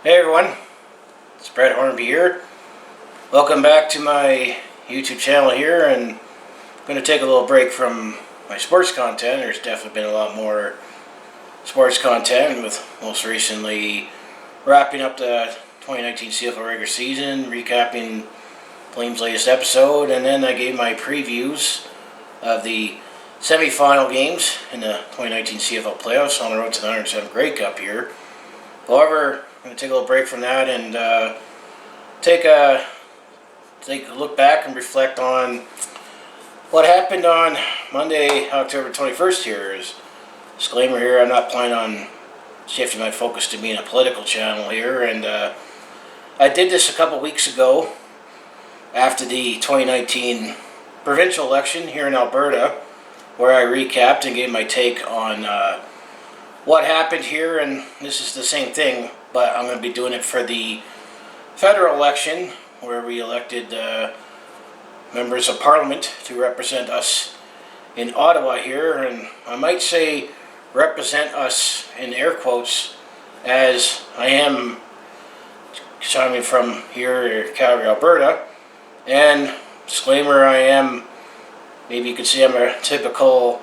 Hey everyone, it's Brett Hornby here. Welcome back to my YouTube channel here, and I'm going to take a little break from my sports content. There's definitely been a lot more sports content, with most recently wrapping up the 2019 CFL regular season, recapping Flames' latest episode, and then I gave my previews of the semi-final games in the 2019 CFL playoffs on the road to the 107th Grey Cup here. However, I'm going to take a little break from that and take a look back and reflect on what happened on Monday, October 21st here. As disclaimer here, I'm not planning on shifting my focus to being a political channel here, and I did this a couple weeks ago after the 2019 provincial election here in Alberta, where I recapped and gave my take on what happened here, and this is the same thing, but I'm going to be doing it for the federal election, where we elected members of parliament to represent us in Ottawa here, and I might say represent us in air quotes, as I am chiming from here, Calgary, Alberta, and disclaimer, I am, maybe you could say I'm a stereotypical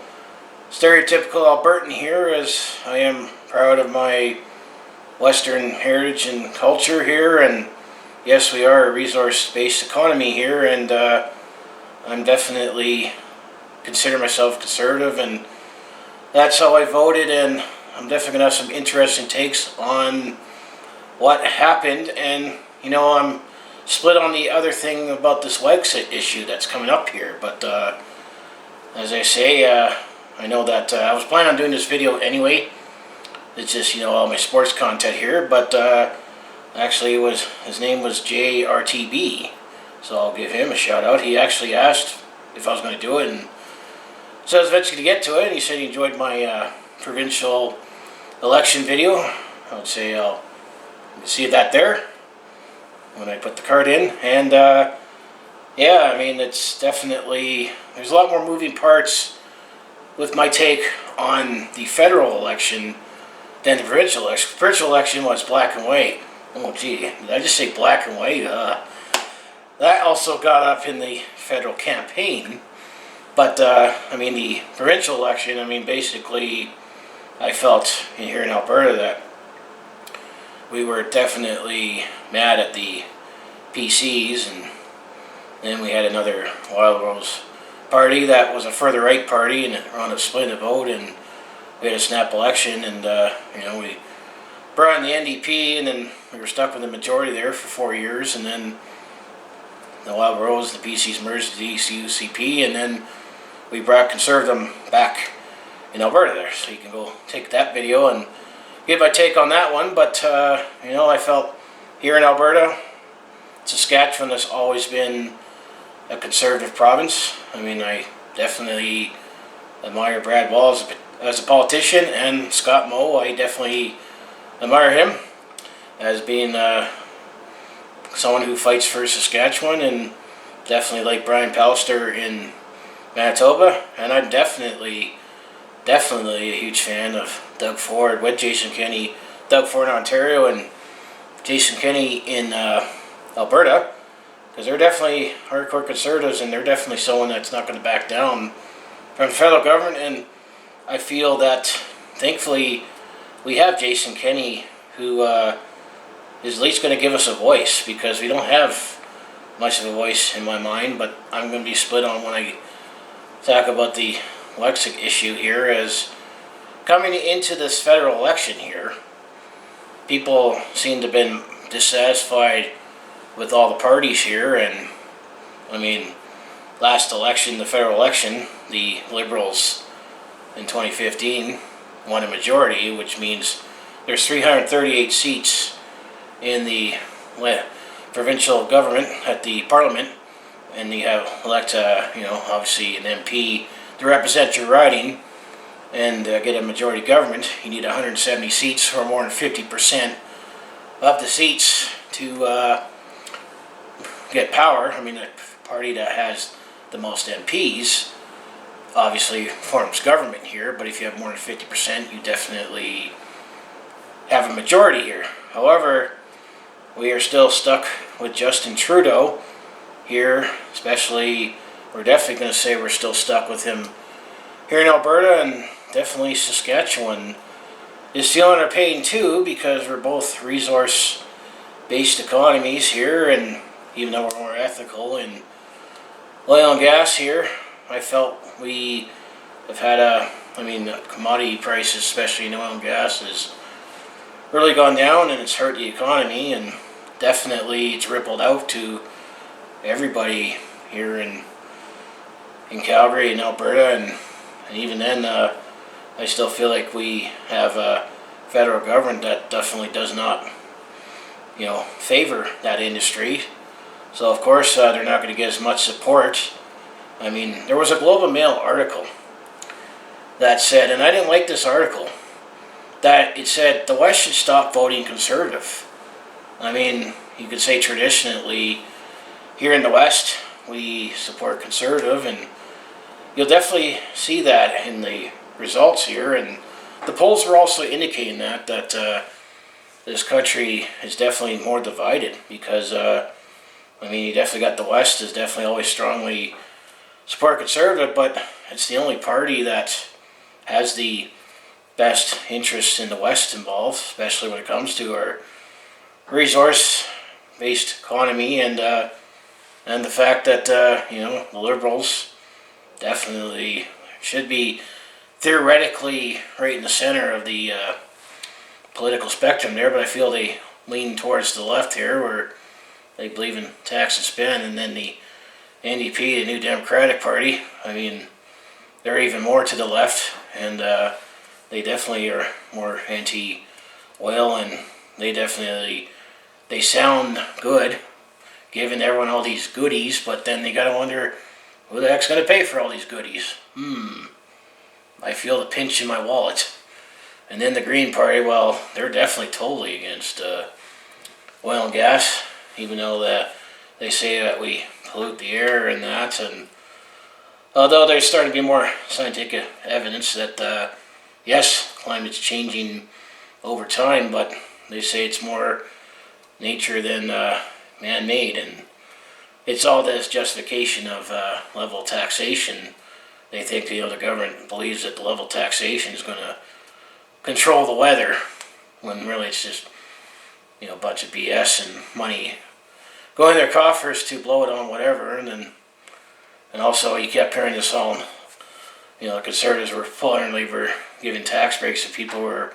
Albertan here, as I am proud of my Western heritage and culture here, and yes, we are a resource-based economy here, and I'm definitely consider myself conservative, and that's how I voted, and I'm definitely going to have some interesting takes on what happened, and you know, I'm split on the other thing about this Wexit issue that's coming up here, but as I say, I know that I was planning on doing this video anyway. It's just, you know, all my sports content here, but actually his name was JRTB, so I'll give him a shout out. He actually asked if I was going to do it, and so I was eventually going to get to it, and he said he enjoyed my provincial election video. I would say I'll see that there when I put the card in, and yeah, I mean, it's definitely, there's a lot more moving parts with my take on the federal election than the provincial election. The provincial election was black and white. Oh gee, did I just say black and white? That also got up in the federal campaign. But, I mean, the provincial election, I mean, basically, I felt here in Alberta that we were definitely mad at the PCs, and then we had another Wild Rose party that was a further right party, and it wound up splitting the vote, and we had a snap election, and you know, we brought in the NDP, and then we were stuck with the majority there for 4 years, and then the Wild Rose, the PCs merged to the ECUCP, and then we brought Conservative back in Alberta there. So you can go take that video and give my take on that one. But you know, I felt here in Alberta, Saskatchewan has always been a conservative province. I mean, I definitely admire Brad Wall as a politician, and Scott Moe, I definitely admire him as being someone who fights for Saskatchewan, and definitely like Brian Pallister in Manitoba, and I'm definitely a huge fan of Doug Ford with Jason Kenney, Doug Ford in Ontario and Jason Kenney in Alberta, because they're definitely hardcore conservatives, and they're definitely someone that's not going to back down from the federal government. And I feel that, thankfully, we have Jason Kenney, who is at least going to give us a voice, because we don't have much of a voice in my mind. But I'm going to be split on when I talk about the Wexit issue here, as coming into this federal election here, people seem to have been dissatisfied with all the parties here. And I mean, last election, the federal election, the Liberals in 2015 won a majority, which means there's 338 seats in the provincial government at the parliament, and you have elect you know, obviously an MP to represent your riding, and get a majority government. You need 170 seats, or more than 50% of the seats to get power. I mean, the party that has the most MPs obviously forms government here, but if you have more than 50%, you definitely have a majority here. However, we are still stuck with Justin Trudeau here, especially, we're definitely going to say we're still stuck with him here in Alberta, and definitely Saskatchewan is feeling our pain too, because we're both resource-based economies here, and even though we're more ethical in oil and gas here, I felt we have had commodity prices, especially in oil and gas, has really gone down, and it's hurt the economy, and definitely it's rippled out to everybody here in Calgary and Alberta, and even then, I still feel like we have a federal government that definitely does not, favor that industry. So of course they're not going to get as much support. I mean, there was a Globe and Mail article that said, and I didn't like this article, that it said the West should stop voting Conservative. I mean, you could say traditionally here in the West we support Conservative, and you'll definitely see that in the results here, and the polls are also indicating that this country is definitely more divided, because you definitely got the West is definitely always strongly support Conservative, but it's the only party that has the best interests in the West involved, especially when it comes to our resource-based economy, and the fact that the Liberals definitely should be theoretically right in the center of the political spectrum there, but I feel they lean towards the left here, where they believe in tax and spend, and then the NDP, the New Democratic Party, they're even more to the left, and they definitely are more anti-oil, and they sound good, giving everyone all these goodies, but then they gotta wonder, who the heck's gonna pay for all these goodies? I feel the pinch in my wallet. And then the Green Party, well, they're definitely totally against oil and gas, even though they say that we pollute the air and that, and although there's starting to be more scientific evidence that yes, climate's changing over time, but they say it's more nature than man-made, and it's all this justification of level taxation. They think the government believes that the level taxation is going to control the weather, when really it's just a bunch of BS and money going in their coffers to blow it on whatever. And also you kept hearing this all. The Conservatives were giving tax breaks to people who are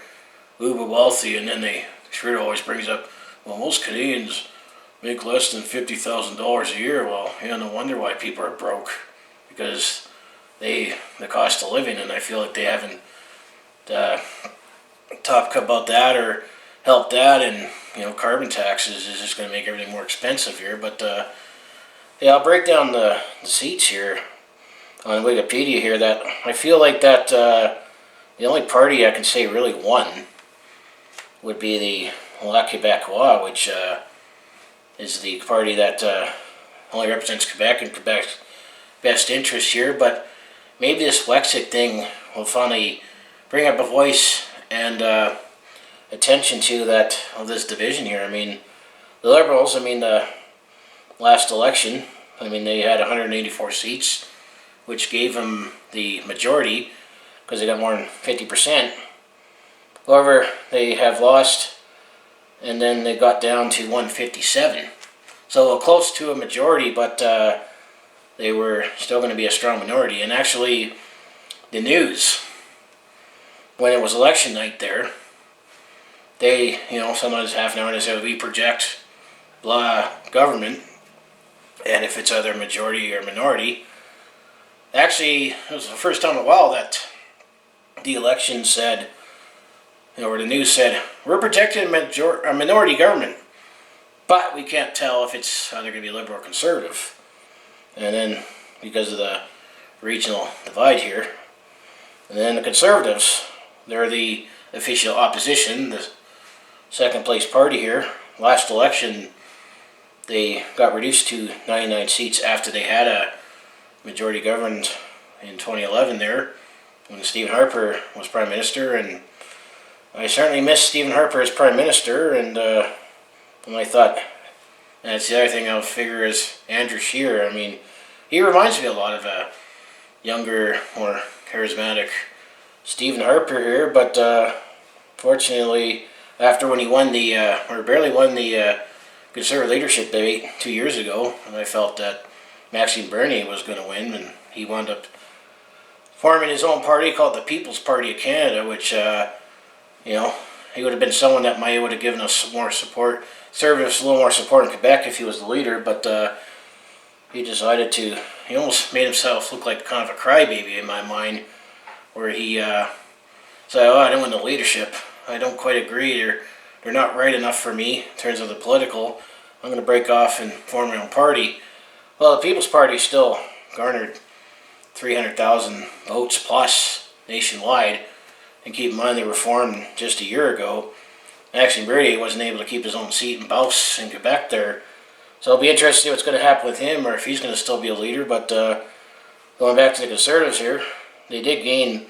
uber wealthy, and then Trudeau always brings up, well, most Canadians make less than $50,000 a year. Well, no wonder why people are broke, because the cost of living, and I feel like they haven't talked about that or helped that, and carbon taxes is just going to make everything more expensive here. But I'll break down the seats here on Wikipedia here, that I feel like that the only party I can say really won would be the Bloc Quebecois, which is the party that only represents Quebec and Quebec's best interests here. But maybe this Wexit thing will finally bring up a voice and attention to this division here. The Liberals, the last election, they had 184 seats, which gave them the majority because they got more than 50%. However, they have lost, and then they got down to 157. So close to a majority, but they were still going to be a strong minority. And actually, the news, when it was election night there, they, sometimes half an hour, they said, we project blah government, and if it's either majority or minority. Actually, it was the first time in a while that the election said, or the news said, we're projecting a minority government, but we can't tell if it's either going to be liberal or conservative. And then, because of the regional divide here, and then the Conservatives, they're the official opposition, the second place party here. Last election, they got reduced to 99 seats after they had a majority government in 2011 there, when Stephen Harper was Prime Minister, and I certainly miss Stephen Harper as Prime Minister, and And I thought, and that's the other thing I'll figure is Andrew Scheer. I mean, he reminds me a lot of a younger, more charismatic Stephen Harper here, but fortunately, after when he won the, or barely won the Conservative leadership debate 2 years ago, and I felt that Maxime Bernier was going to win, and he wound up forming his own party called the People's Party of Canada, which, you know, he would have been someone that might would have given us more support, served us a little more support in Quebec if he was the leader, but he decided to, he almost made himself look like kind of a crybaby in my mind, where he said, oh, I don't win the leadership. I don't quite agree. They're not right enough for me in terms of the political. I'm going to break off and form my own party. Well, the People's Party still garnered 300,000 votes plus nationwide. And keep in mind, they were formed just a year ago. Maxime Bernier wasn't able to keep his own seat in Beauce in Quebec there. So it'll be interesting to see what's going to happen with him, or if he's going to still be a leader. But going back to the Conservatives here, they did gain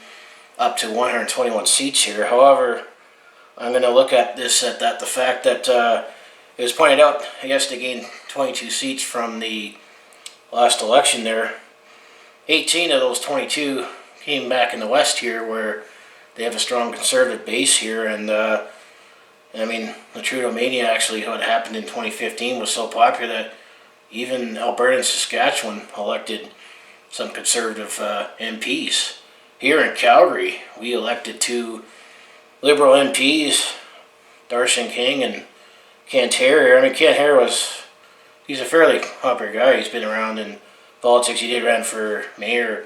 up to 121 seats here. However, I'm going to look at this at the fact that it was pointed out, I guess they gained 22 seats from the last election there. 18 of those 22 came back in the West here, where they have a strong Conservative base here. And I mean, the Trudeau Mania actually, what happened in 2015 was so popular that even Alberta and Saskatchewan elected some Conservative MPs. Here in Calgary, we elected 2 Liberal MPs, Darshan King and Kent Harrier. I mean, Kent Harrier he's a fairly popular guy. He's been around in politics. He did run for mayor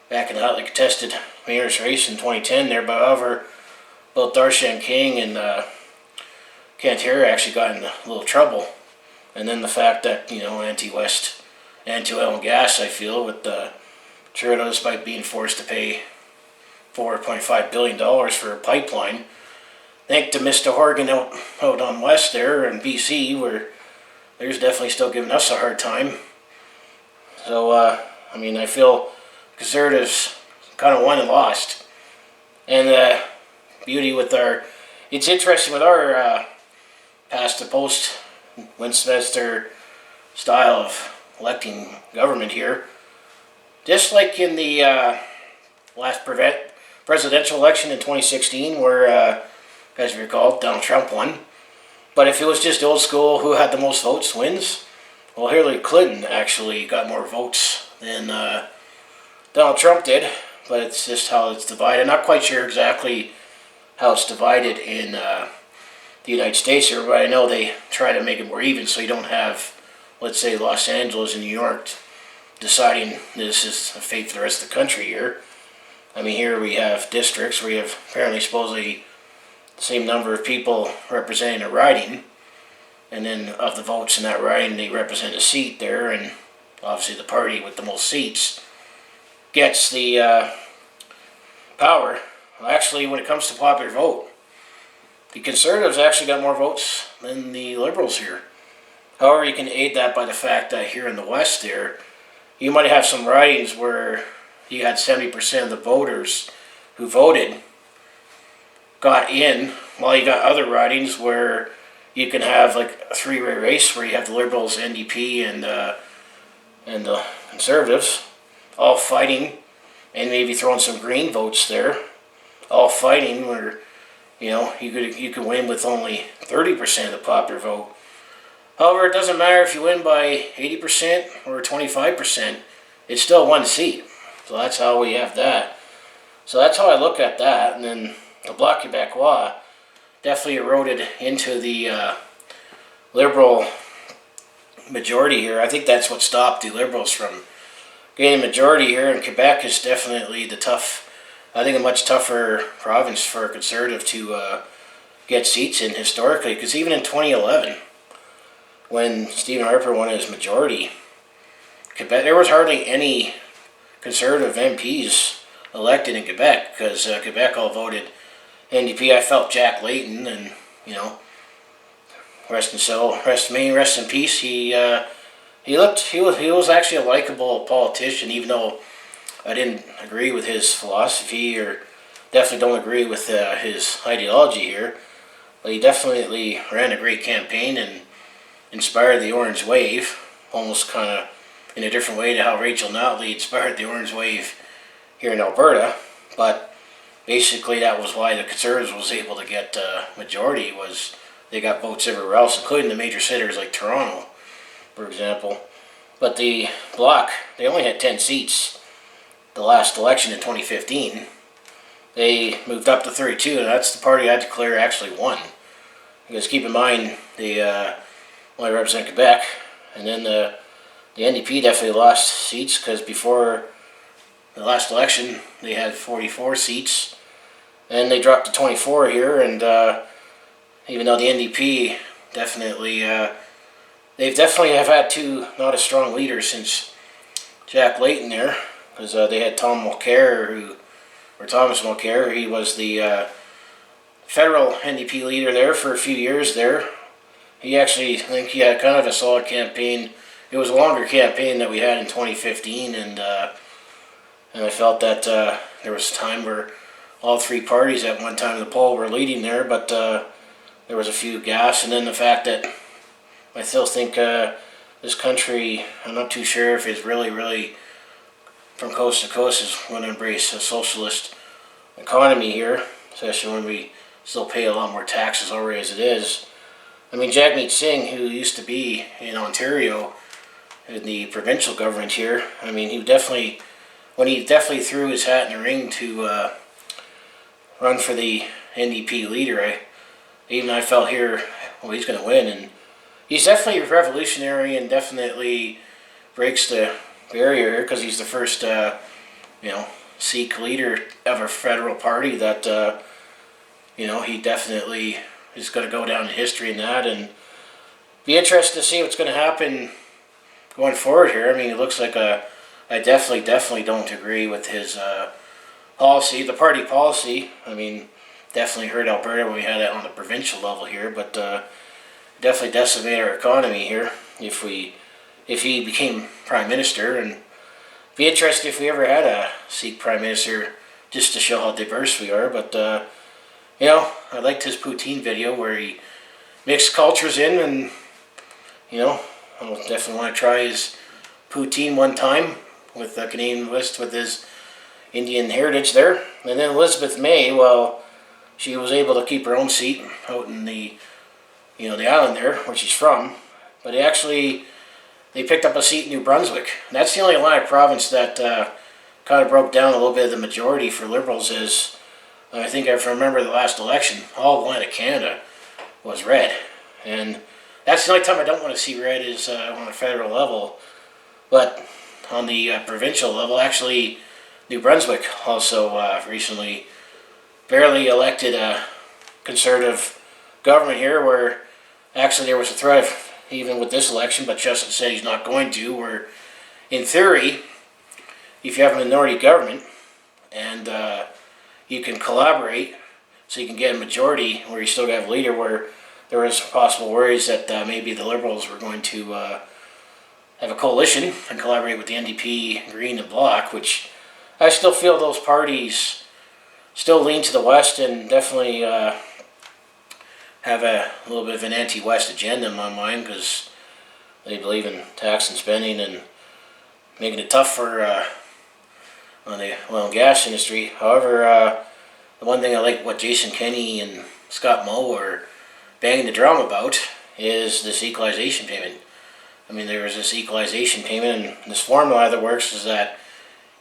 back in the hotly contested mayor's race in 2010 there. But however, both Darshan King and Kent Harrier actually got in a little trouble. And then the fact that, you know, anti-West, anti-oil and gas, I feel, with Trudeau, despite being forced to pay $4.5 billion for a pipeline. Thanks to Mr. Horgan out on West there in BC, where there's definitely still giving us a hard time. So, I mean, I feel Conservatives kind of won and lost. And the beauty with it's interesting with our past to post Westminster style of electing government here. Just like in the last presidential election in 2016, where, as you recall, Donald Trump won. But if it was just old school, who had the most votes wins? Well, Hillary Clinton actually got more votes than Donald Trump did. But it's just how it's divided. Not quite sure exactly how it's divided in the United States here, but I know they try to make it more even, so you don't have, let's say, Los Angeles and New York deciding this is a fate for the rest of the country here. I mean, here we have districts where you have apparently supposedly the same number of people representing a riding, and then of the votes in that riding, they represent a seat there, and obviously the party with the most seats gets the power. Well, actually, when it comes to popular vote, the Conservatives actually got more votes than the Liberals here. However, you can aid that by the fact that here in the West there, you might have some ridings where you had 70% of the voters who voted got in, while you got other ridings where you can have like a 3-way race where you have the Liberals, NDP, and the Conservatives all fighting, and maybe throwing some Green votes there, all fighting where, you know, you could win with only 30% of the popular vote. However, it doesn't matter if you win by 80% or 25%, it's still one seat. So that's how we have that. So that's how I look at that. And then the Bloc Quebecois definitely eroded into the Liberal majority here. I think that's what stopped the Liberals from gaining a majority here. And Quebec is definitely I think a much tougher province for a Conservative to get seats in historically. Because even in 2011, when Stephen Harper won his majority, Quebec, there was hardly any Conservative MPs elected in Quebec, because Quebec all voted NDP. I felt Jack Layton, and, you know, rest in peace. He was actually a likable politician, even though I didn't agree with his philosophy, or definitely don't agree with his ideology here. But he definitely ran a great campaign and inspired the Orange Wave, almost kind of in a different way to how Rachel Notley inspired the Orange Wave here in Alberta. But basically that was why the Conservatives was able to get majority, was they got votes everywhere else, including the major cities like Toronto, for example. But the Bloc, they only had 10 seats the last election in 2015. They moved up to 32, and that's the party I declare actually won. Because keep in mind, they only represent Quebec, and then the NDP definitely lost seats, because before the last election they had 44 seats, and they dropped to 24 here. And even though the NDP definitely, they've definitely have had two not as strong leaders since Jack Layton there, because they had Thomas Mulcair. He was the federal NDP leader there for a few years there. He actually, I think he had kind of a solid campaign. It was a longer campaign that we had in 2015, and I felt that there was a time where all three parties at one time in the poll were leading there, but there was a few gaps. And then the fact that I still think this country, I'm not too sure if it's really from coast to coast is going to embrace a socialist economy here, especially when we still pay a lot more taxes already as it is. I mean, Jagmeet Singh, who used to be in Ontario in the provincial government here, I mean, he definitely threw his hat in the ring to run for the NDP leader, I felt here, well, he's going to win. And he's definitely revolutionary and definitely breaks the barrier here, because he's the first, Sikh leader of a federal party that, he definitely is going to go down in history in that, and be interested to see what's going to happen going forward here. I mean, it looks like I definitely don't agree with his policy, the party policy. I mean, definitely hurt Alberta when we had it on the provincial level here, but definitely decimate our economy here if he became prime minister. And be interested if we ever had a Sikh prime minister, just to show how diverse we are. But I liked his poutine video where he mixed cultures in, and I'll definitely want to try his poutine one time with the Canadian list with his Indian heritage there. And then Elizabeth May, well, she was able to keep her own seat out in the island there where she's from, but they picked up a seat in New Brunswick. And that's the only Atlantic province that kind of broke down a little bit of the majority for Liberals. Is I think if I remember the last election, all Atlantic Canada was red, and that's the only time I don't want to see red is on a federal level. But on the provincial level, actually, New Brunswick also recently barely elected a conservative government here, where actually there was a threat of, even with this election, but Justin said he's not going to, where in theory, if you have a minority government and you can collaborate, so you can get a majority where you still have a leader, where there was possible worries that maybe the Liberals were going to have a coalition and collaborate with the NDP, Green, and Bloc, which I still feel those parties still lean to the West and definitely have a little bit of an anti-West agenda in my mind, because they believe in tax and spending and making it tough for on the oil and gas industry. However, the one thing I like what Jason Kenney and Scott Moe are banging the drum about is this equalization payment. I mean, there is this equalization payment, and this formula that works is that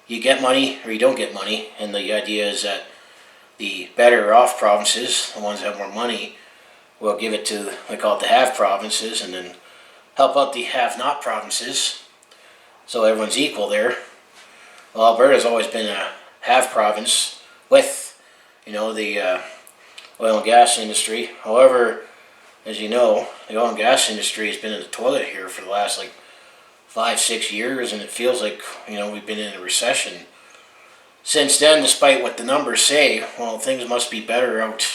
you get money or you don't get money, and the idea is that the better off provinces, the ones that have more money, will give it to, they call it the have provinces, and then help out the have not provinces, so everyone's equal there. Well, Alberta's always been a have province with, the oil and gas industry. However, as you know, the oil and gas industry has been in the toilet here for the last 5-6 years, and it feels like we've been in a recession since then. Despite what the numbers say, well, things must be better out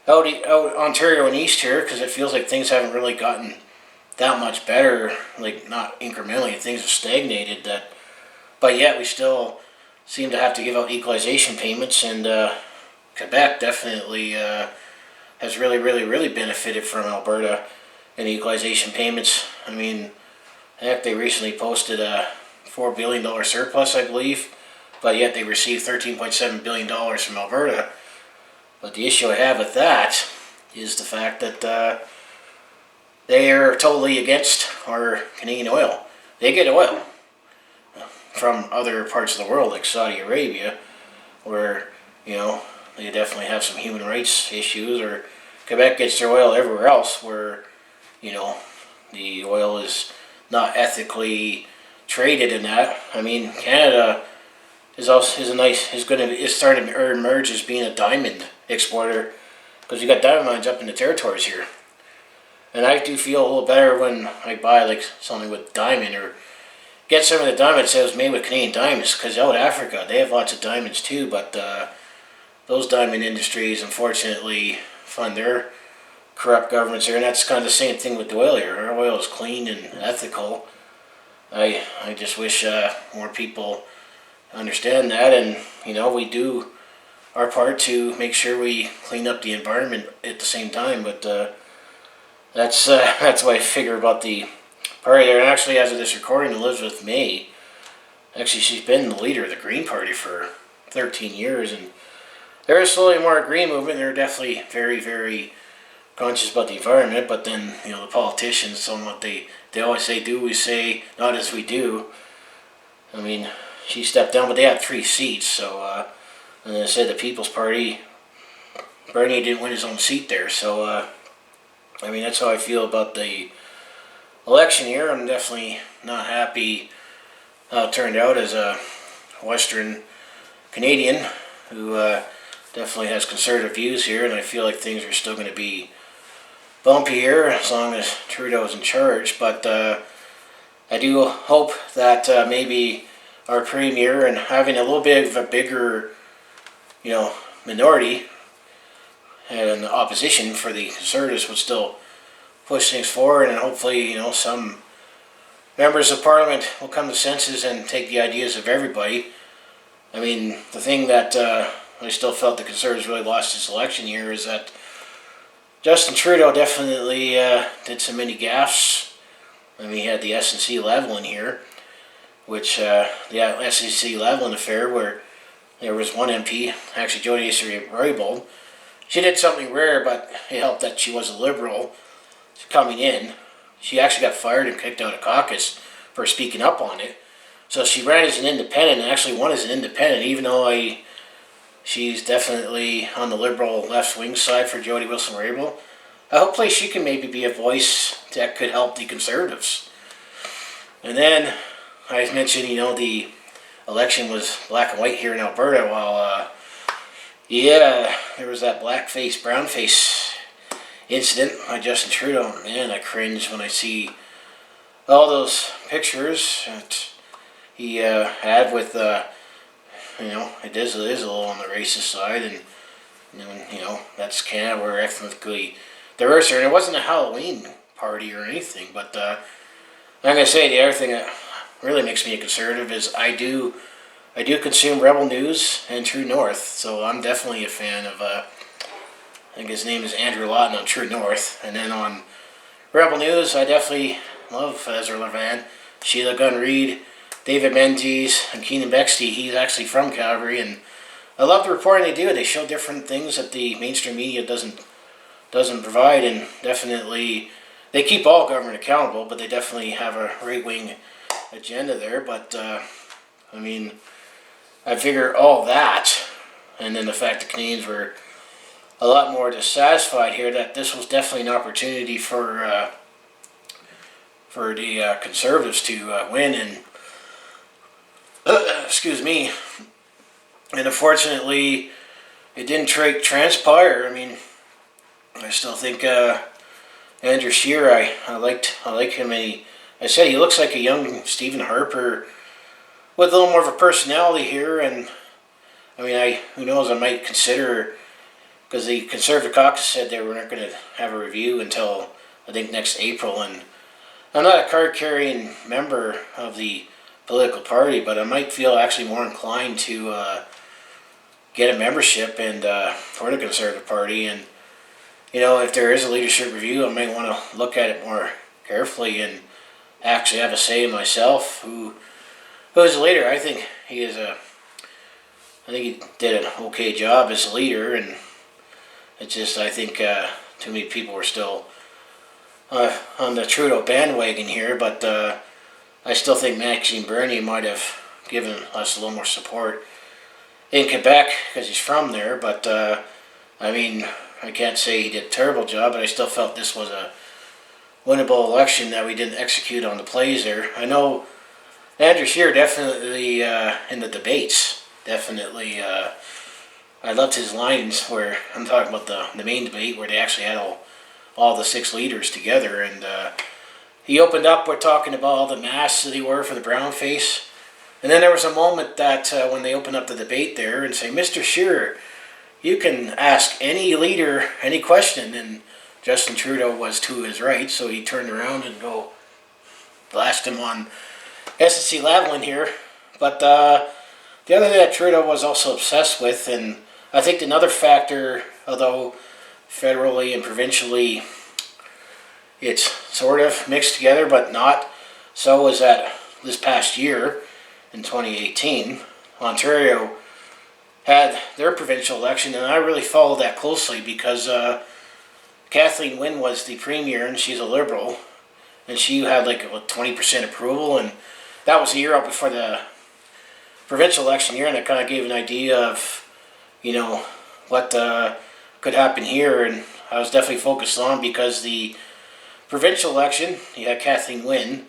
Ontario and East here, because it feels like things haven't really gotten that much better, not incrementally, things have stagnated. But yet we still seem to have to give out equalization payments, and Quebec definitely has really benefited from Alberta and equalization payments. I mean, heck, they recently posted a $4 billion surplus, I believe, but yet they received $13.7 billion from Alberta. But the issue I have with that is the fact that they are totally against our Canadian oil. They get oil from other parts of the world, like Saudi Arabia, where, they definitely have some human rights issues, or Quebec gets their oil everywhere else where, the oil is not ethically traded in that. I mean, Canada is starting to emerge as being a diamond exporter, because you got diamond mines up in the territories here. And I do feel a little better when I buy like something with diamond, or get some of the diamonds that was made with Canadian diamonds, because out in Africa they have lots of diamonds too, but those diamond industries unfortunately fund their corrupt governments here, and that's kind of the same thing with the oil here. Our oil is clean and ethical. I just wish more people understand that, and we do our part to make sure we clean up the environment at the same time. But that's what I figure about the party there. And actually, as of this recording, Elizabeth May, actually she's been the leader of the Green Party for 13 years, and there is slowly more Green movement. They're definitely very conscious about the environment, but then the politicians, somewhat they always say, do we say, not as we do. I mean, she stepped down, but they had 3 seats, so and I said the People's Party, Bernie didn't win his own seat there, so I mean, that's how I feel about the election here. I'm definitely not happy how it turned out as a Western Canadian who definitely has conservative views here, and I feel like things are still going to be bumpy here as long as Trudeau's in charge. But I do hope that maybe our premier, and having a little bit of a bigger, minority and opposition for the Conservatives, would still push things forward, and hopefully, some members of Parliament will come to senses and take the ideas of everybody. I mean, the thing that I still felt the Conservatives really lost this election year is that Justin Trudeau definitely did so many gaffes. I mean, he had the SNC Lavalin here, which the SNC Lavalin affair, where there was one MP, actually Jody Roybold. She did something rare, but it helped that she was a Liberal coming in. She actually got fired and kicked out of caucus for speaking up on it. So she ran as an independent and actually won as an independent, even though she's definitely on the Liberal left-wing side for Jody Wilson-Raybould. Hopefully she can maybe be a voice that could help the Conservatives. And then I mentioned, the election was black and white here in Alberta, while there was that blackface, brownface incident by Justin Trudeau. Man, I cringe when I see all those pictures that he had with, it is a little on the racist side, and that's Canada, where ethnically diverse, and it wasn't a Halloween party or anything. But I'm gonna say the other thing that really makes me a conservative is I do consume Rebel News and True North, so I'm definitely a fan of I think his name is Andrew Lawton on True North, and then on Rebel News I definitely love Ezra Levant, Sheila Gunn Reid, David Menzies, and Keenan Bexty. He's actually from Calgary, and I love the reporting they do. They show different things that the mainstream media doesn't provide, and definitely they keep all government accountable, but they definitely have a right-wing agenda there. But I mean, I figure all that, and then the fact that Canadians were a lot more dissatisfied here, that this was definitely an opportunity for the Conservatives to win, and excuse me, and unfortunately it didn't transpire. I mean, I still think Andrew Scheer, I like him, and I said he looks like a young Stephen Harper with a little more of a personality here. And I mean, who knows, I might consider, because the Conservative caucus said they weren't going to have a review until I think next April, and I'm not a card-carrying member of the political party, but I might feel actually more inclined to get a membership and for the Conservative Party. And if there is a leadership review, I might want to look at it more carefully and actually have a say myself. Who is a leader? I think he did an okay job as a leader, and it's just I think too many people were still on the Trudeau bandwagon here, but I still think Maxime Bernier might have given us a little more support in Quebec because he's from there. But I mean, I can't say he did a terrible job, but I still felt this was a winnable election that we didn't execute on the plays there. I know Andrew Scheer definitely in the debates, definitely. I loved his lines where I'm talking about the main debate where they actually had all the 6 leaders together, and he opened up with talking about all the masks that he wore for the brown face. And then there was a moment that when they opened up the debate there and say, Mr. Scheer, you can ask any leader any question, and Justin Trudeau was to his right, so he turned around and go blast him on SNC-Lavalin here. But the other thing that Trudeau was also obsessed with, and I think another factor, although federally and provincially it's sort of mixed together but not, so was that this past year in 2018, Ontario had their provincial election, and I really followed that closely because Kathleen Wynne was the premier, and she's a Liberal, and she had like a 20% approval, and that was a year out before the provincial election year, and it kind of gave an idea of, what could happen here, and I was definitely focused on because the provincial election, you had Kathleen Wynne,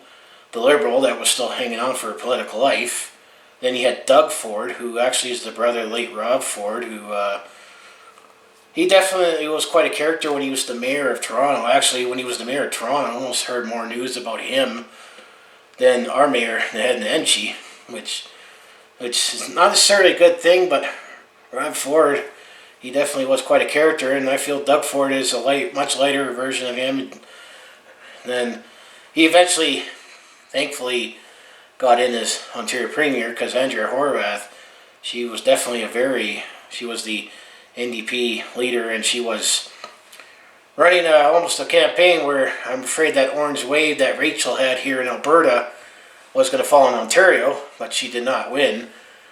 the Liberal that was still hanging on for her political life. Then you had Doug Ford, who actually is the brother of late Rob Ford, who he definitely was quite a character when he was the mayor of Toronto. Actually, when he was the mayor of Toronto, I almost heard more news about him than our mayor, Ed Nenshi, which is not necessarily a good thing, but Rob Ford, he definitely was quite a character, and I feel Doug Ford is a much lighter version of him. And then he eventually, thankfully, got in as Ontario Premier because Andrea Horwath, she was definitely she was the NDP leader, and she was running almost a campaign where I'm afraid that orange wave that Rachel had here in Alberta was going to fall in Ontario, but she did not win.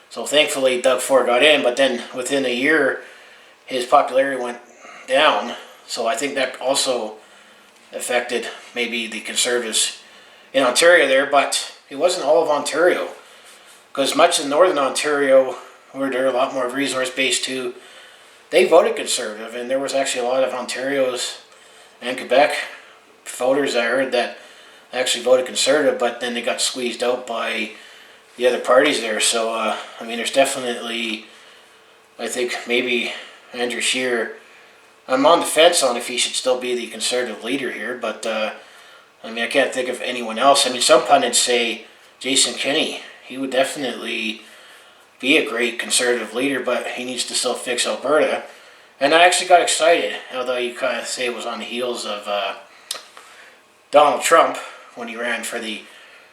So thankfully Doug Ford got in, but then within a year his popularity went down. So I think that also affected maybe the Conservatives in Ontario there, but it wasn't all of Ontario, because much of Northern Ontario, where they're a lot more resource-based too, they voted Conservative, and there was actually a lot of Ontarios and Quebec voters I heard that actually voted Conservative, but then they got squeezed out by the other parties there. So, I mean, there's definitely, I think maybe Andrew Scheer, I'm on the fence on if he should still be the Conservative leader here, but I mean, I can't think of anyone else. I mean, some pundits say Jason Kenney, he would definitely be a great Conservative leader, but he needs to still fix Alberta. And I actually got excited, although you kind of say it was on the heels of Donald Trump when he ran for the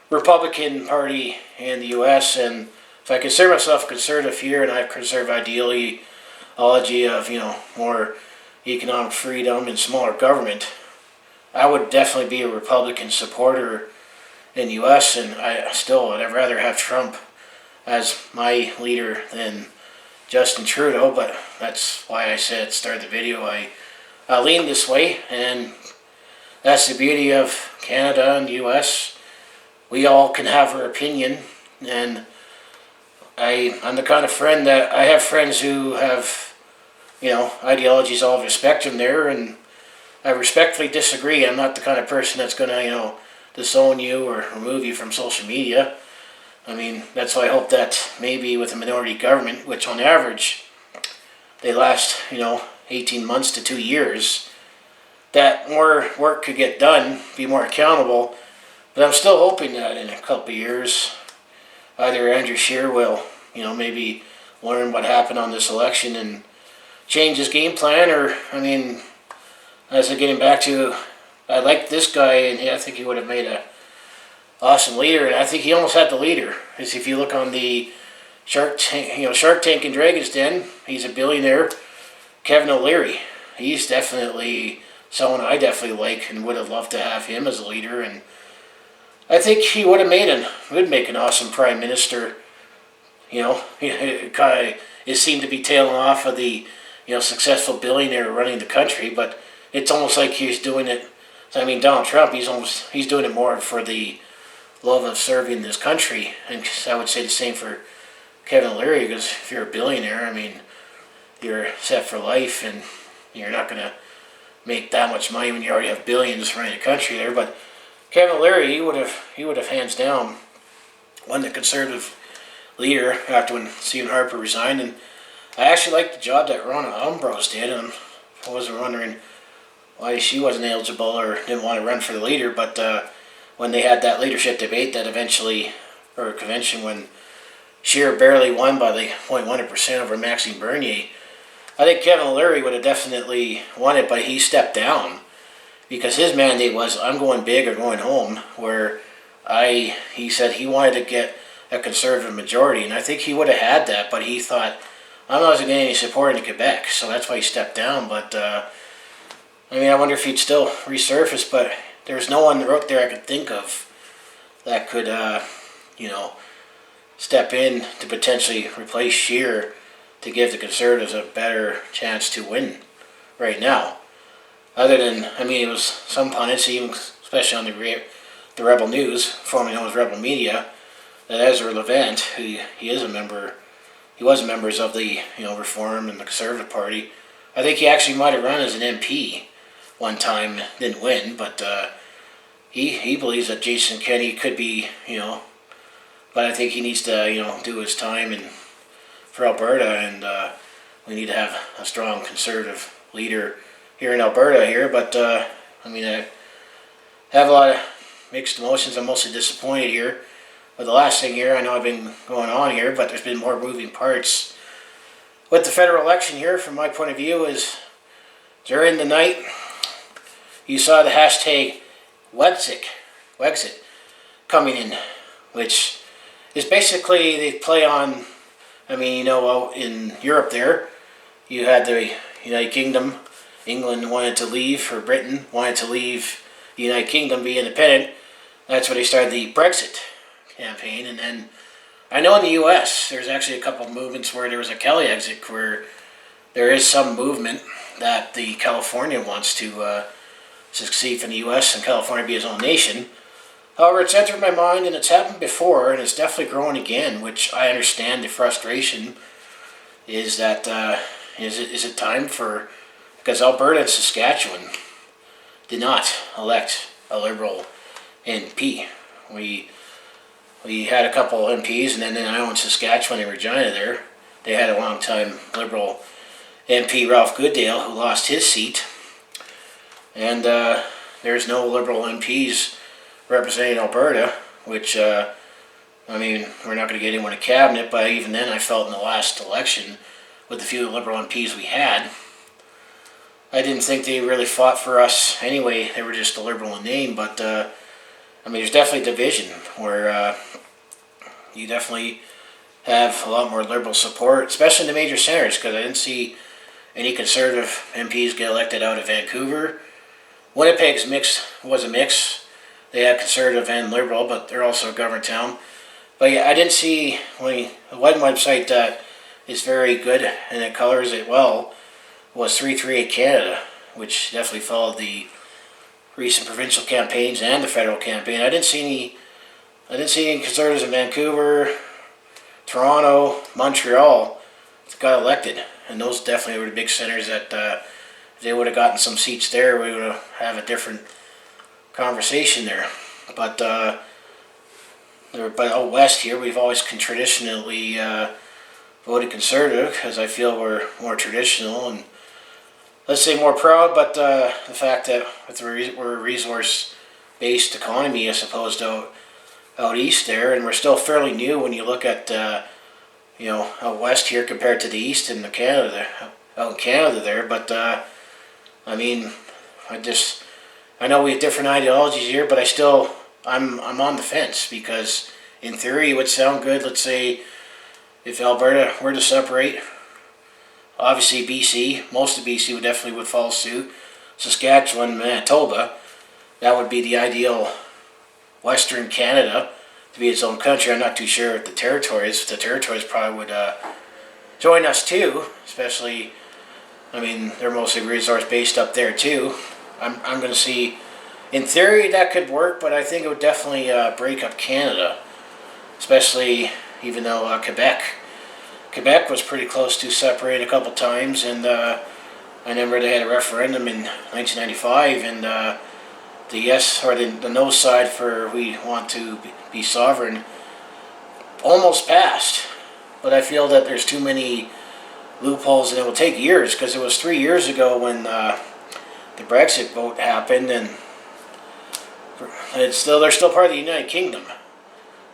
Republican Party in the U.S. And if I consider myself a conservative here, and I have conservative ideology of, more economic freedom and smaller government, I would definitely be a Republican supporter in the U.S., and I'd rather have Trump as my leader than Justin Trudeau, but that's why I said at the start of the video I lean this way, and that's the beauty of Canada and the U.S. We all can have our opinion, and I'm the kind of friend that I have friends who have, ideologies all over the spectrum there, and I respectfully disagree. I'm not the kind of person that's going to, disown you or remove you from social media. I mean, that's why I hope that maybe with a minority government, which on average, they last, 18 months to 2 years, that more work could get done, be more accountable. But I'm still hoping that in a couple of years, either Andrew Scheer will, maybe learn what happened on this election and change his game plan, or, as I'm getting back to, I like this guy, and I think he would have made a awesome leader, and I think he almost had the leader. Because if you look on the Shark Tank and Dragon's Den, he's a billionaire, Kevin O'Leary. he's definitely someone I definitely like and would have loved to have him as a leader. And I think he would make an awesome prime minister. He kind of is seen to be tailing off of the successful billionaire running the country, but it's almost like he's doing it. I mean, Donald Trump, he's doing it more for the love of serving this country, and I would say the same for Kevin O'Leary, because if you're a billionaire, I mean, you're set for life, and you're not going to make that much money when you already have billions running the country there. But Kevin O'Leary, he would have hands down won the Conservative leader after when Stephen Harper resigned. And I actually liked the job that Rona Ambrose did, and I wasn't wondering why she wasn't eligible or didn't want to run for the leader. But when they had that leadership debate that eventually, or convention, when Scheer barely won by like 0.1% over Maxime Bernier, I think Kevin O'Leary would have definitely won it, but he stepped down because his mandate was, I'm going big or going home, where he said he wanted to get a Conservative majority, and I think he would have had that, but he thought, I'm not getting any support in Quebec, so that's why he stepped down. But I mean, I wonder if he'd still resurface, but there's no one out there I could think of that could, step in to potentially replace Scheer to give the Conservatives a better chance to win right now. Other than, I mean, it was some pundits, even especially on the Rebel News, formerly known as Rebel Media, that Ezra Levant, who he was members of the Reform and the Conservative Party. I think he actually might have run as an MP one time, didn't win, but he believes that Jason Kenney could be, but I think he needs to do his time for Alberta, and we need to have a strong Conservative leader here in Alberta here. But I mean, I have a lot of mixed emotions. I'm mostly disappointed here. But the last thing here, I know I've been going on here, but there's been more moving parts with the federal election here. From my point of view, is during the night you saw the hashtag Wexit coming in, which is basically they play on. I mean, out in Europe there, you had the United Kingdom. England wanted to leave, or Britain wanted to leave the United Kingdom, be independent. That's where they started the Brexit campaign. And then I know in the U.S. there's actually a couple of movements where there was a Kelly exit, where there is some movement that the California wants to succeed from the U.S. and California be its own nation. However, it's entered my mind, and it's happened before, and it's definitely growing again, which I understand the frustration is that is it time for, because Alberta and Saskatchewan did not elect a Liberal MP. We had a couple MPs, and then in Iowa and Saskatchewan and Regina there, they had a long-time Liberal MP, Ralph Goodale, who lost his seat. And there's no Liberal MPs representing Alberta, which, I mean, we're not going to get anyone in cabinet, but even then I felt in the last election, with the few Liberal MPs we had, I didn't think they really fought for us anyway. They were just a Liberal in name, but I mean, there's definitely division where you definitely have a lot more Liberal support, especially in the major centres, because I didn't see any Conservative MPs get elected out of Vancouver. Winnipeg's was a mix. They had Conservative and Liberal, but they're also a government town. But yeah, I didn't see the one website that is very good and it colors it well was 338 Canada, which definitely followed the recent provincial campaigns and the federal campaign. I didn't see any Conservatives in Vancouver, Toronto, Montreal that got elected, and those definitely were the big centres that if they would have gotten some seats there, we would have a different conversation there. But out west here, we've always traditionally voted Conservative, because I feel we're more traditional and, let's say, more proud. But the fact that we're a resource-based economy as opposed to out east there, and we're still fairly new when you look at out west here compared to the east and out in Canada there. But I mean, I know we have different ideologies here, but I'm on the fence, because in theory it would sound good. Let's say if Alberta were to separate Obviously BC, most of BC would definitely follow suit. Saskatchewan, Manitoba, that would be the ideal Western Canada to be its own country. I'm not too sure if the territories probably would join us too, especially, I mean, they're mostly resource based up there too. I'm going to see, in theory that could work, but I think it would definitely break up Canada, especially even though Quebec was pretty close to separate a couple times, and I remember they had a referendum in 1995, and the yes or the no side for we want to be sovereign almost passed. But I feel that there's too many loopholes, and it will take years, because it was 3 years ago when the Brexit vote happened, and they're still part of the United Kingdom.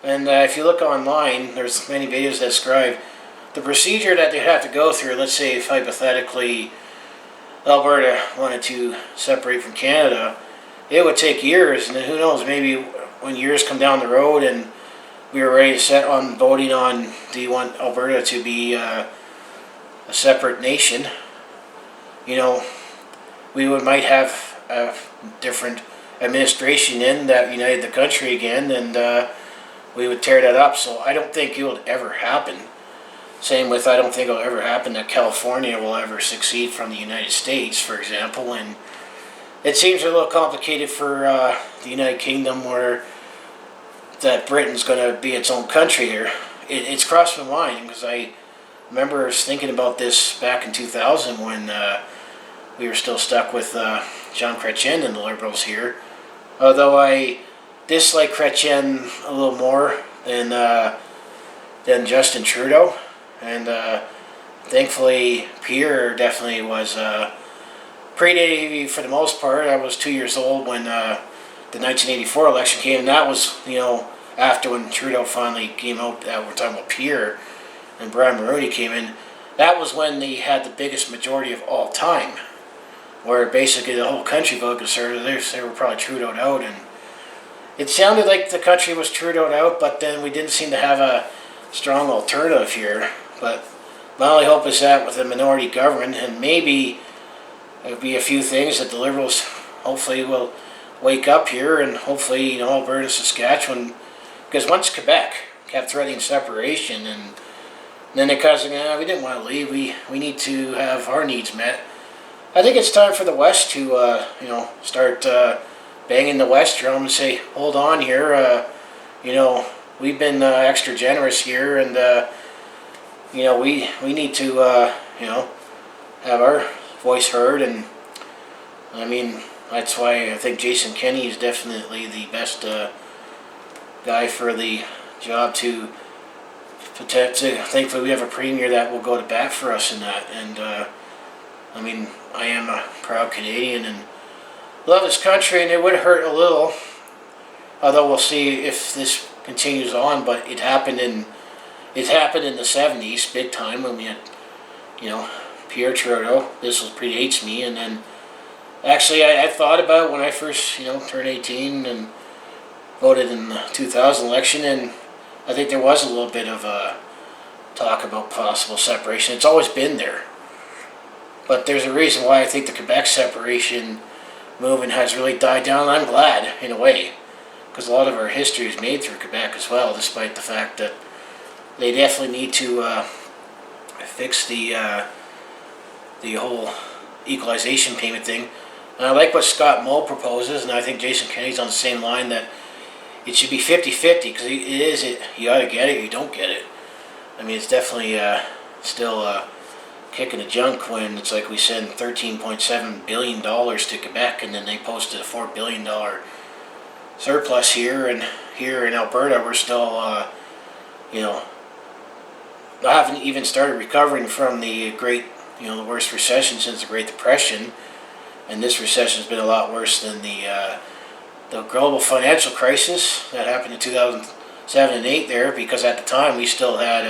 And if you look online, there's many videos that describe the procedure that they have to go through. Let's say if hypothetically Alberta wanted to separate from Canada, it would take years, and then who knows, maybe when years come down the road and we were ready to set on voting on, do you want Alberta to be a separate nation, we might have a different administration in that united the country again, and we would tear that up. So I don't think it will ever happen. Same with, I don't think it'll ever happen that California will ever succeed from the United States, for example. And it seems a little complicated for the United Kingdom, where that Britain's going to be its own country here. It's crossed my mind, because I remember thinking about this back in 2000 when we were still stuck with Jean Chrétien and the Liberals here. Although I dislike Chrétien a little more than Justin Trudeau. And thankfully, Pierre definitely was predated for the most part. I was 2 years old when the 1984 election came, and that was, after when Trudeau finally came out, that we're talking about Pierre, and Brian Mulroney came in. That was when they had the biggest majority of all time, where basically the whole country voted Conservative. They were probably Trudeau'd out, and it sounded like the country was Trudeau'd out, but then we didn't seem to have a strong alternative here. But my only hope is that with a minority government, and maybe there'll be a few things that the Liberals hopefully will wake up here, and hopefully, Alberta, Saskatchewan, because once Quebec kept threatening separation, and then they kind of said, we didn't want to leave, we need to have our needs met. I think it's time for the West to, start banging the West drum and say, hold on here, we've been extra generous here, and we need to have our voice heard. And I mean, that's why I think Jason Kenney is definitely the best guy for the job to thankfully we have a premier that will go to bat for us in that. And I mean, I am a proud Canadian and love this country, and it would hurt a little, although we'll see if this continues on. But it happened in the 70s, big time, when we had, Pierre Trudeau. This predates me, and then actually I thought about when I first, turned 18 and voted in the 2000 election, and I think there was a little bit of talk about possible separation. It's always been there, but there's a reason why I think the Quebec separation movement has really died down. And I'm glad, in a way, because a lot of our history is made through Quebec as well, despite the fact that they definitely need to fix the whole equalization payment thing. And I like what Scott Moe proposes, and I think Jason Kenney's on the same line, that it should be 50-50, because you either get it or you don't get it. I mean, it's definitely still kicking the junk when it's like we send $13.7 billion to Quebec, and then they posted a $4 billion surplus here, and here in Alberta we're still, I haven't even started recovering from the the worst recession since the Great Depression, and this recession has been a lot worse than the global financial crisis that happened in 2007 and 8 there, because at the time we still had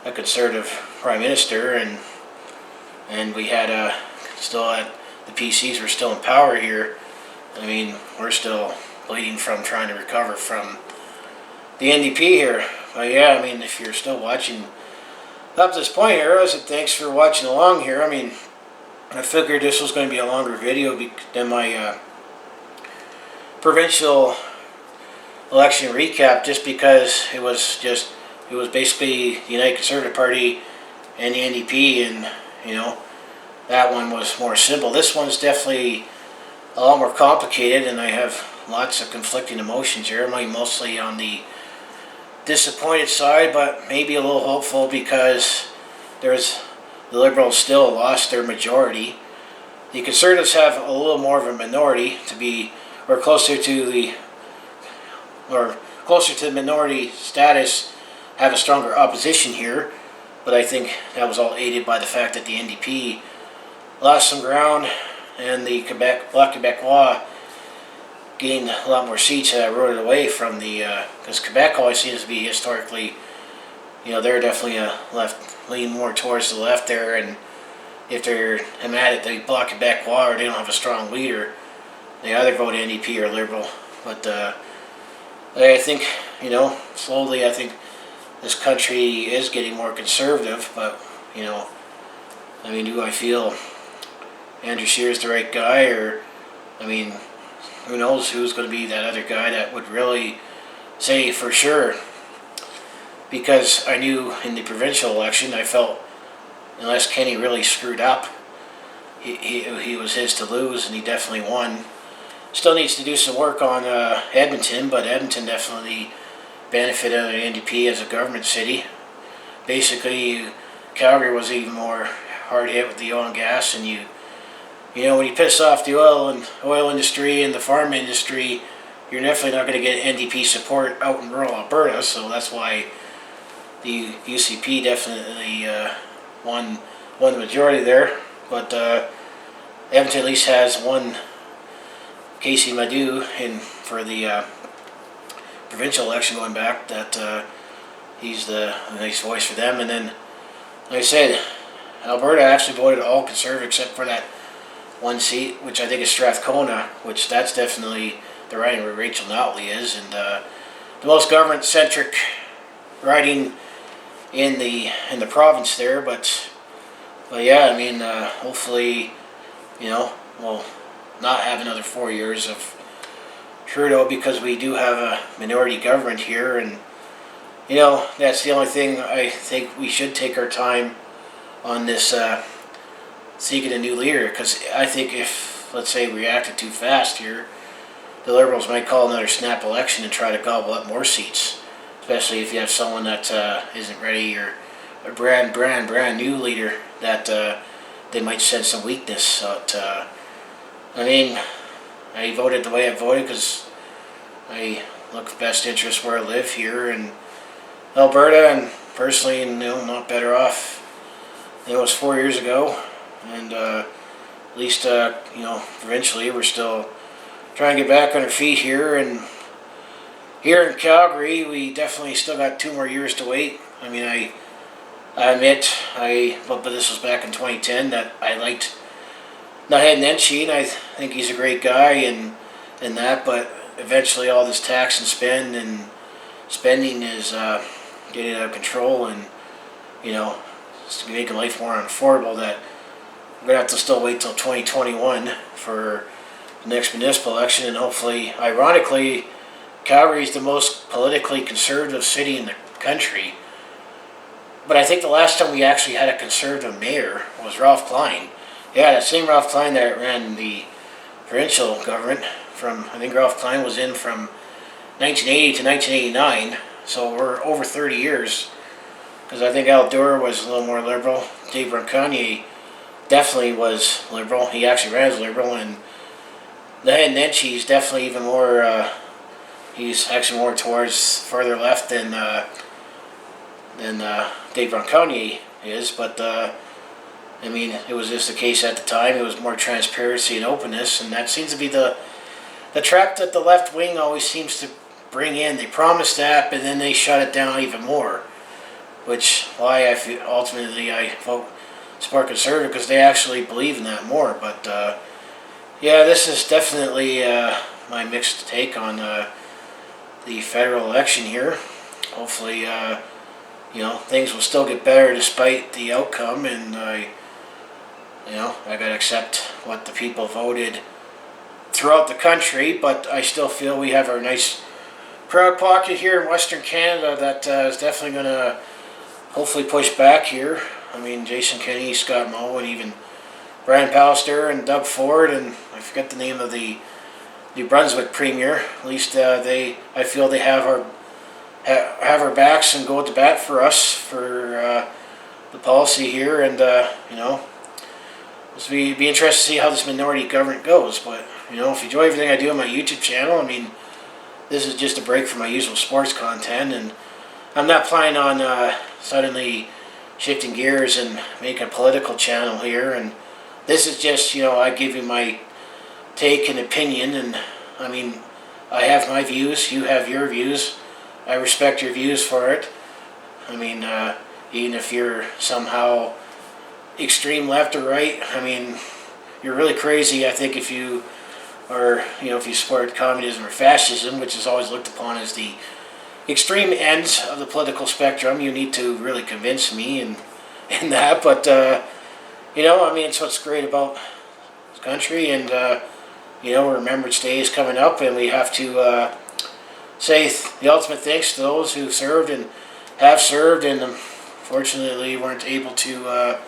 a conservative prime minister, and we had the PCs were still in power here. I mean, we're still bleeding from trying to recover from the NDP here. But yeah, I mean, if you're still watching up to this point here, I said thanks for watching along here. I mean, I figured this was going to be a longer video than my provincial election recap, just because it was basically the United Conservative Party and the NDP, and that one was more simple. This one's definitely a lot more complicated, and I have lots of conflicting emotions here. I'm mostly on the disappointed side, but maybe a little hopeful, because the Liberals still lost their majority. The Conservatives have a little more of a minority, or closer to the minority status, have a stronger opposition here. But I think that was all aided by the fact that the NDP lost some ground, and the Bloc Quebecois gained a lot more seats that eroded away from because Quebec always seems to be historically, they're definitely a left, lean more towards the left there, and if they're mad at the Bloc Quebecois or they don't have a strong leader, they either vote NDP or Liberal. But I think, slowly, I think this country is getting more conservative, but, do I feel Andrew Scheer's the right guy, or, who knows who's going to be that other guy that would really say for sure? Because I knew in the provincial election, I felt unless Kenny really screwed up, he was his to lose, and he definitely won. Still needs to do some work on Edmonton, but Edmonton definitely benefited of the NDP as a government city. Basically, Calgary was even more hard hit with the oil and gas, and when you piss off the oil industry and the farm industry, you're definitely not going to get NDP support out in rural Alberta. So that's why the UCP definitely won the majority there. But Edmonton at least has one Casey Madu for the provincial election going back. That he's the nice voice for them. And then, like I said, Alberta actually voted all Conservative except for that one seat, which I think is Strathcona, which that's definitely the riding where Rachel Notley is, and the most government-centric riding in the province there. But yeah, hopefully, we'll not have another 4 years of Trudeau, because we do have a minority government here, and that's the only thing I think we should take our time on this. Seeking a new leader, because I think if, let's say, we reacted too fast here, the Liberals might call another snap election and try to gobble up more seats, especially if you have someone that isn't ready, or a brand new leader that they might sense some weakness. So I voted the way I voted because I look for best interest where I live here in Alberta, and personally, not better off than it was 4 years ago. And at least, provincially, we're still trying to get back on our feet here. And here in Calgary, we definitely still got 2 more years to wait. I admit, but this was back in 2010, that I liked Naheed Nenshi, and I think he's a great guy and that, but eventually all this tax and spending is getting out of control, and, it's making life more unaffordable, that we're going to have to still wait till 2021 for the next municipal election. And hopefully, ironically, Calgary is the most politically conservative city in the country. But I think the last time we actually had a conservative mayor was Ralph Klein. Yeah, that same Ralph Klein that ran the provincial government I think Ralph Klein was in from 1980 to 1989. So we're over 30 years. Because I think Al Duerr was a little more liberal. Dave Roncagnier definitely was liberal. He actually ran as liberal, and the head Nenshi is definitely even more. He's actually more towards further left than Dave Roncagnier is. But it was just the case at the time. It was more transparency and openness, and that seems to be the trap that the left wing always seems to bring in. They promise that, but then they shut it down even more. Which why I feel ultimately I support Conservative, because they actually believe in that more. But yeah, this is definitely my mixed take on the federal election here. Hopefully things will still get better despite the outcome, and I gotta accept what the people voted throughout the country. But I still feel we have our nice proud pocket here in Western Canada that is definitely gonna hopefully push back here. I mean, Jason Kenney, Scott Moe, and even Brian Pallister and Doug Ford, and I forget the name of the New Brunswick Premier. At least I feel they have our backs and go to bat for us for the policy here, and it'll be interesting to see how this minority government goes. But if you enjoy everything I do on my YouTube channel, I mean, this is just a break from my usual sports content, and I'm not planning on suddenly shifting gears and making a political channel here. And this is just, I give you my take and opinion, and I mean, I have my views, you have your views. I respect your views for it. I mean, even if you're somehow extreme left or right, I mean, you're really crazy, I think, if you are, if you support communism or fascism, which is always looked upon as the extreme ends of the political spectrum. You need to really convince me in that. But, I mean, it's what's great about this country, and, Remembrance Day is coming up, and we have to say the ultimate thanks to those who served and have served, and unfortunately weren't able to,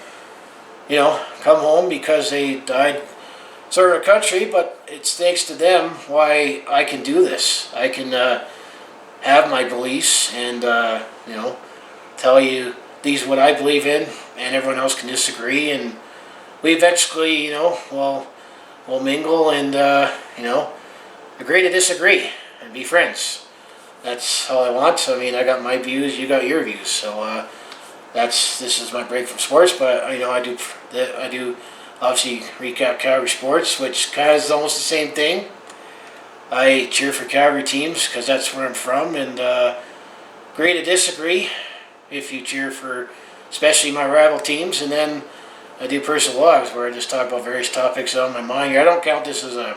come home because they died serving our country. But it's thanks to them why I can do this. I can have my beliefs and, tell you these what I believe in, and everyone else can disagree, and we eventually, we'll mingle and, agree to disagree and be friends. That's all I want. I mean, I got my views, you got your views. So this is my break from sports. But I do obviously recap Calgary sports, which kind of is almost the same thing. I cheer for Calgary teams because that's where I'm from, and agree to disagree if you cheer for especially my rival teams. And then I do personal vlogs where I just talk about various topics on my mind. I don't count this as a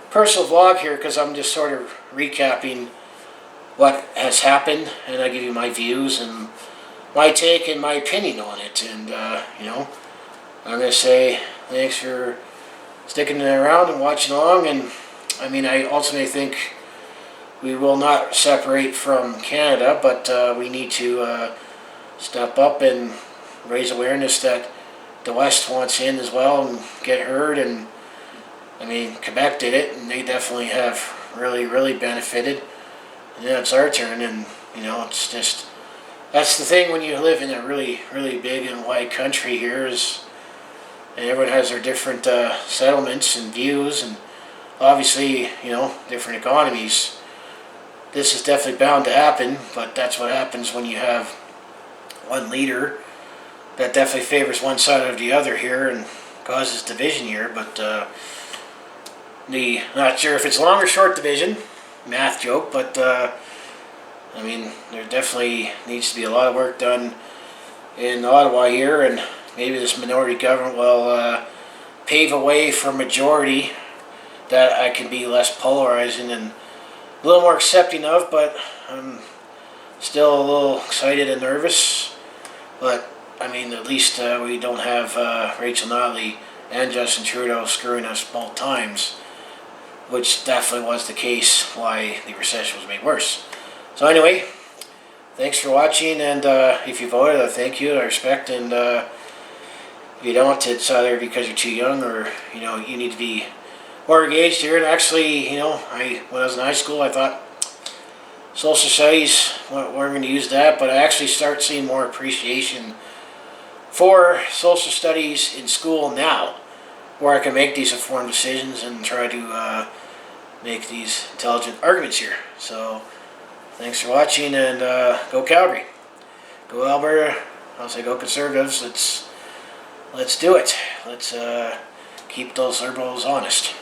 personal vlog here because I'm just sort of recapping what has happened, and I give you my views and my take and my opinion on it. And I'm going to say thanks for sticking around and watching along. And I mean, I ultimately think we will not separate from Canada, but we need to step up and raise awareness that the West wants in as well and get heard. And I mean, Quebec did it, and they definitely have really, really benefited. And then it's our turn, and it's just, that's the thing when you live in a really, really big and wide country here, and everyone has their different settlements and views, and obviously, different economies. This is definitely bound to happen, but that's what happens when you have one leader that definitely favors one side or the other here and causes division here. But not sure if it's long or short division, math joke, but I mean, there definitely needs to be a lot of work done in Ottawa here, and maybe this minority government will pave a way for majority that I can be less polarizing and a little more accepting of. But I'm still a little excited and nervous. But I mean, at least we don't have Rachel Notley and Justin Trudeau screwing us both times, which definitely was the case why the recession was made worse. So anyway, thanks for watching, and if you voted, I thank you, I respect, and if you don't, it's either because you're too young or you need to be more engaged here. And actually, when I was in high school, I thought social studies, we're going to use that, but I actually start seeing more appreciation for social studies in school now, where I can make these informed decisions and try to make these intelligent arguments here. So thanks for watching, and go Calgary, go Alberta. I'll say go Conservatives. Let's do it. Let's keep those Liberals honest.